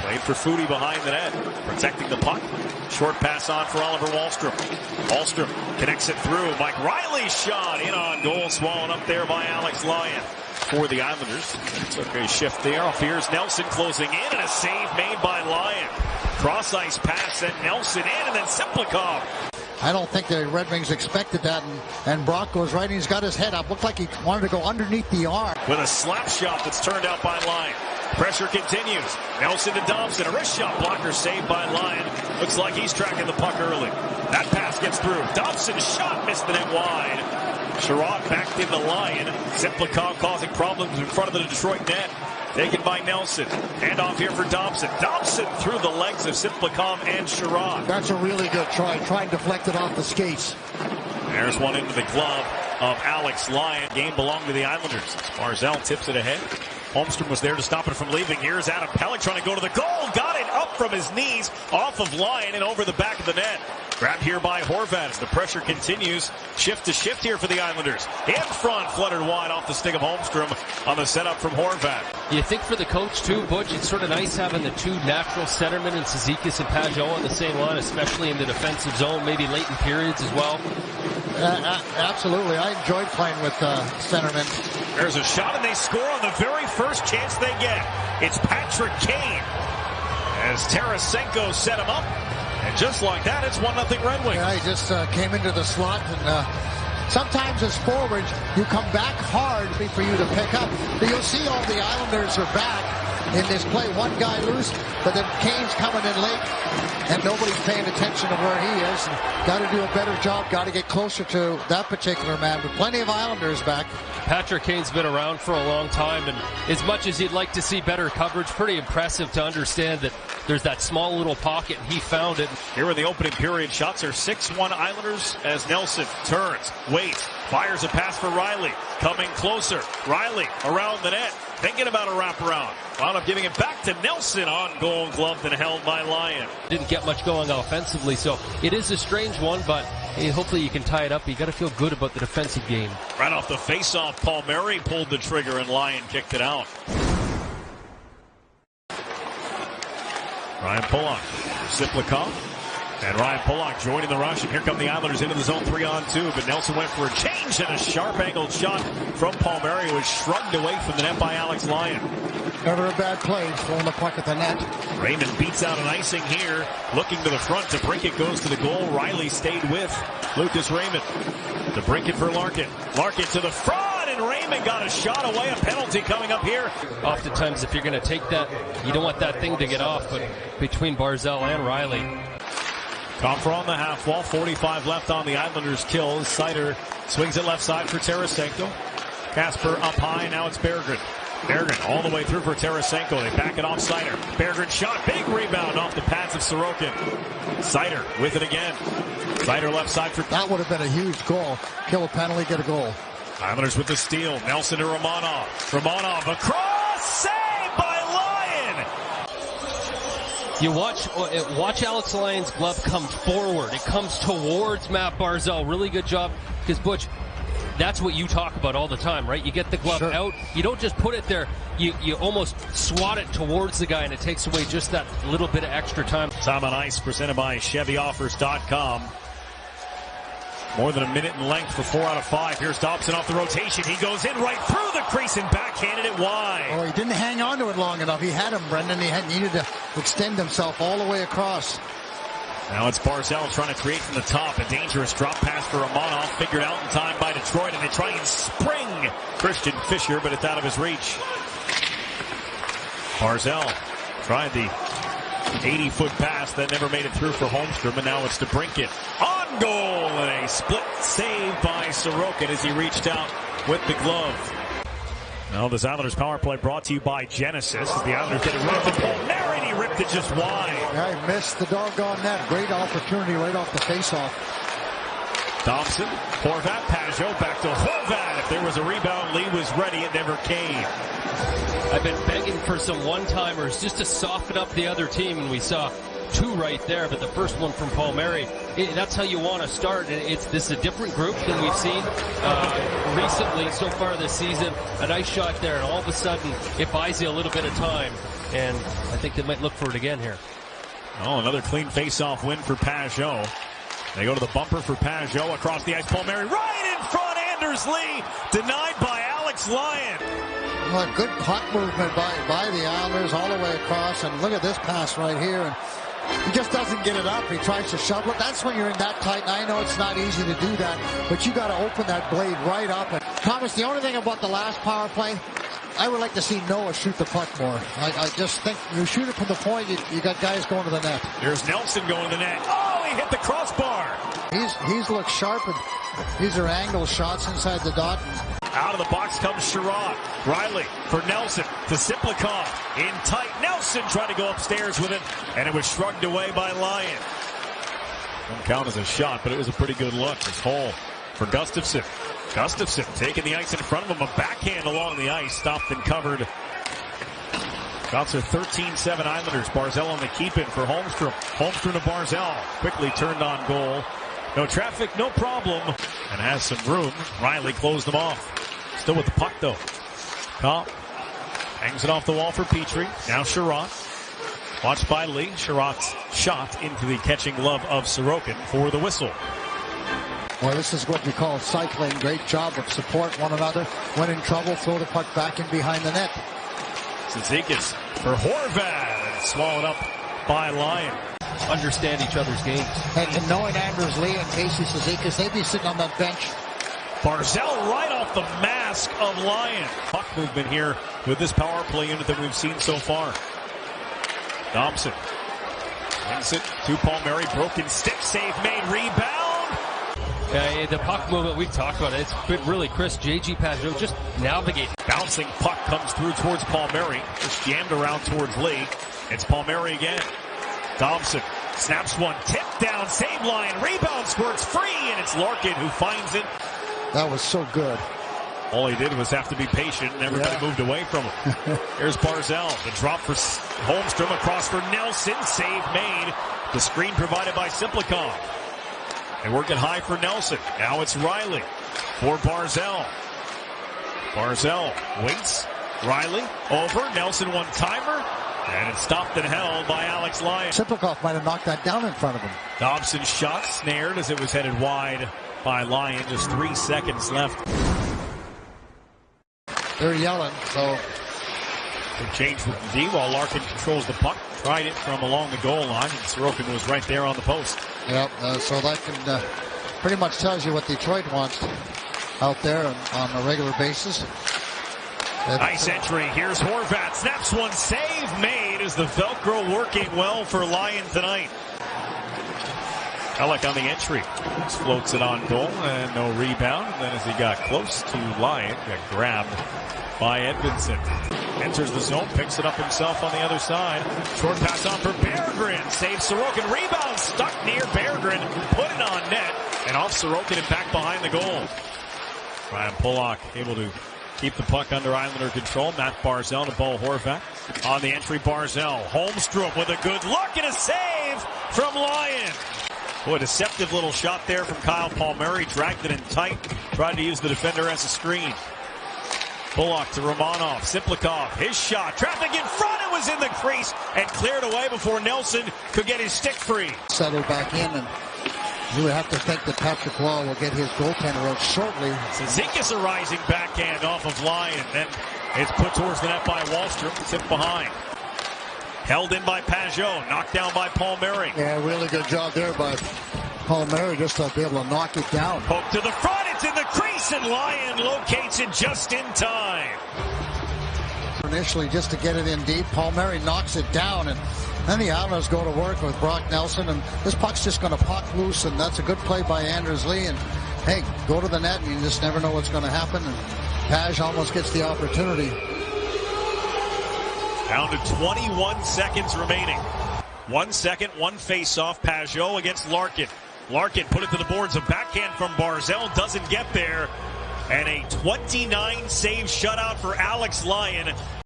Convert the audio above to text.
Played for Foodie behind the net, protecting the puck. Short pass on for Oliver Wahlstrom. Wahlstrom connects it through. Mike Riley's shot in on goal, swallowed up there by Alex Lyon for the Islanders. Took a shift there. Off here's Nelson closing in, and a save made by Lyon. Cross ice pass, and Nelson in, and then Simplikov. I don't think the Red Wings expected that, and Brock goes right, and he's got his head up. Looked like he wanted to go underneath the arm. With a slap shot that's turned out by Lyon. Pressure continues. Nelson to Dobson. A wrist shot blocker saved by Lyon. Looks like he's tracking the puck early. That pass gets through. Dobson's shot missed the net wide. Sherrod backed into Lyon. Simplikov causing problems in front of the Detroit net. Taken by Nelson. Hand off here for Dobson. Dobson through the legs of Simplikov and Sherrod. That's a really good try. Try and deflect it off the skates. There's one into the glove of Alex Lyon. Game belonged to the Islanders. Barzal tips it ahead. Holmstrom was there to stop it from leaving. Here's Adam Pelech trying to go to the goal. Got it up from his knees, off of Lyon and over the back of the net. Grabbed here by Horvat as the pressure continues. Shift to shift here for the Islanders. In front, fluttered wide off the stick of Holmstrom on the setup from Horvat. You think for the coach too, Butch, it's sort of nice having the two natural centermen in Cizikas and Pajot on the same line, especially in the defensive zone, maybe late in periods as well. Absolutely. I enjoyed playing with centermen. There's a shot, and they score on the very first chance they get. It's Patrick Kane as Tarasenko set him up. And just like that, it's 1-0 Red Wings. Yeah, he just came into the slot, and sometimes as forwards, you come back hard for you to pick up. But you'll see all the Islanders are back in this play. One guy loose, but then Kane's coming in late, and nobody's paying attention to where he is. Got to do a better job, got to get closer to that particular man, but plenty of Islanders back. Patrick Kane's been around for a long time, and as much as you'd like to see better coverage, pretty impressive to understand that there's that small little pocket, and he found it. Here in the opening period, shots are 6-1 Islanders as Nelson turns, waits, fires a pass for Riley, coming closer. Riley around the net, thinking about a wraparound. Wound up giving it back to Nelson, on goal, gloved and held by Lyon. Didn't get much going offensively, so it is a strange one, but hey, hopefully you can tie it up. You got to feel good about the defensive game. Right off the face-off, Paul Murray pulled the trigger and Lyon kicked it out. Ryan Pulock, Simplikov, and Ryan Pulock joining the rush. And here come the Islanders into the zone 3-on-2. But Nelson went for a change, and a sharp-angled shot from Paul Murray was shrugged away from the net by Alex Lyon. Never a bad play, throwing the puck at the net. Raymond beats out an icing here, looking to the front. To brink it goes to the goal. Riley stayed with Lucas Raymond. To brink it for Larkin. Larkin to the front, and Raymond got a shot away. A penalty coming up here. Oftentimes, if you're going to take that, you don't want that thing to get off, but between Barzal and Riley. Comfer on the half wall, 45 left on the Islanders' kill. Sider swings it left side for Tarasenko. Kasper up high, now it's Berggren. Berggren all the way through for Tarasenko. They back it off Sider. Berggren shot, big rebound off the pads of Sorokin. Sider with it again. Sider left side for... That would have been a huge goal. Kill a penalty, get a goal. Islanders with the steal. Nelson to Romanov. Romanov across, saved by Lyon. You watch Alex Lyon's glove come forward. It comes towards Matt Barzal. Really good job, because Butch, that's what you talk about all the time, right? You get the glove out. You don't just put it there. You almost swat it towards the guy, and it takes away just that little bit of extra time. Time on Ice presented by ChevyOffers.com. More than a minute in length for 4 out of 5. Here's Dobson off the rotation. He goes in right through the crease and backhanded it wide. Oh, he didn't hang on to it long enough. He had him, Brendan. He needed to extend himself all the way across. Now it's Barzal trying to create from the top. A dangerous drop pass for Romanov. Figured out in time by Detroit, and they try and spring Christian Fischer, but it's out of his reach. Barzal tried the 80-foot pass that never made it through for Holmstrom, and now it's to Brinkett. On goal, and a split save by Sorokin as he reached out with the glove. Now this Islanders power play brought to you by Genesis. As the Islanders get it right to Paul Murray, he ripped it just wide. Yeah, he missed the doggone net. Great opportunity right off the face-off. Thompson, Horvat, Pajot, back to Horvat. If there was a rebound, Lee was ready. It never came. I've been begging for some one-timers just to soften up the other team, and we saw two right there, but the first one from Paul Murray, that's how you want to start. This is a different group than we've seen recently so far this season. A nice shot there, and all of a sudden it buys you a little bit of time. and I think they might look for it again here. Oh, another clean face-off win for Pajot. They go to the bumper for Pajot across the ice. Palmieri right in front. Anders Lee denied by Alex Lyon. Well, good puck movement by the Islanders all the way across. And look at this pass right here. And he just doesn't get it up. He tries to shovel it. That's when you're in that tight. And I know it's not easy to do that, but you got to open that blade right up. And Thomas, the only thing about the last power play, I would like to see Noah shoot the puck more. I just think you shoot it from the point, you got guys going to the net. Here's Nelson going to the net. Oh, he hit the crossbar. He's looked sharp, and these are angle shots inside the dot. Out of the box comes Sherrod. Riley for Nelson to Simplikov. In tight. Nelson tried to go upstairs with it, and it was shrugged away by Lyon. Won't count as a shot, but it was a pretty good look. It's Hole for Gustafsson. Gustafsson taking the ice in front of him. A backhand along the ice. Stopped and covered. Shots are 13-7 Islanders. Barzal on the keep-in for Holmstrom. Holmstrom to Barzal. Quickly turned on goal. No traffic, no problem. And has some room. Riley closed them off. Still with the puck, though. Kopp hangs it off the wall for Petrie. Now Sherrod. Watched by Lee. Sherrod's shot into the catching glove of Sorokin for the whistle. Well, this is what we call cycling. Great job of support one another. When in trouble, throw the puck back in behind the net. Cizikas for Horvat. And swallowed up by Lyon. Understand each other's games. And knowing Anders Lee and Casey Cizikas, they'd be sitting on that bench. Barzal right off the mask of Lyon. Puck movement here with this power play unit that we've seen so far. Thompson wins it to Palmieri. Broken stick save made. Rebound. The puck movement, we've talked about it. It's been really crisp. J.G. Pajot just navigating. Bouncing puck comes through towards Palmieri. Just jammed around towards Lee. It's Palmieri again. Thompson snaps one. Tip down. Save Lyon. Rebound squirts free. And it's Larkin who finds it. That was so good. All he did was have to be patient, and everybody moved away from him. Here's Barzal. The drop for Holmstrom across for Nelson. Save made. The screen provided by Simplikov. They work it high for Nelson. Now it's Riley for Barzal. Barzal waits. Riley over. Nelson one-timer. And it's stopped and held by Alex Lyon. Simplikov might have knocked that down in front of him. Dobson's shot snared as it was headed wide by Lyon. Just 3 seconds left. They're yelling, so they change with the D while Larkin controls the puck. Tried it from along the goal line, and Sorokin was right there on the post. Yep, so that can pretty much tells you what Detroit wants out there on a regular basis. Nice entry. Here's Horvat. Snaps one. Save made. Is the Velcro working well for Lyon tonight? Alec on the entry. Just floats it on goal and no rebound. And then as he got close to Lyon, got grabbed by Edvinsson. Enters the zone, picks it up himself on the other side. Short pass on for Berggren. Saves Sorokin. Rebound stuck near Berggren. Put it on net. And off Sorokin and back behind the goal. Ryan Pulock able to keep the puck under Islander control. Matt Barzal to Bo Horvat. On the entry, Barzal. Holmstrom with a good look and a save from Lyon. Boy, deceptive little shot there from Kyle Palmieri. Dragged it in tight. Tried to use the defender as a screen. Pulock to Romanov. Simplikov. His shot. Traffic in front. It was in the crease and cleared away before Nelson could get his stick free. Settle back in, and you would have to think that Patrick Law will get his goaltender out shortly. Cizikas a rising backhand off of Lyon. Then it's put towards the net by Wallstrom. Tipped behind. Held in by Pajot. Knocked down by Palmieri. Yeah, really good job there by Palmieri just to be able to knock it down. Poke to the front. It's in the crease, and Lyon locates it just in time. Initially, just to get it in deep, Palmieri knocks it down, and then the Islanders go to work with Brock Nelson, and this puck's just going to pop loose, and that's a good play by Anders Lee. And hey, go to the net, and you just never know what's going to happen. And Paj almost gets the opportunity. Down to 21 seconds remaining. 1 second, one face-off. Pajot against Larkin. Larkin put it to the boards. A backhand from Barzal doesn't get there. And a 29 save shutout for Alex Lyon.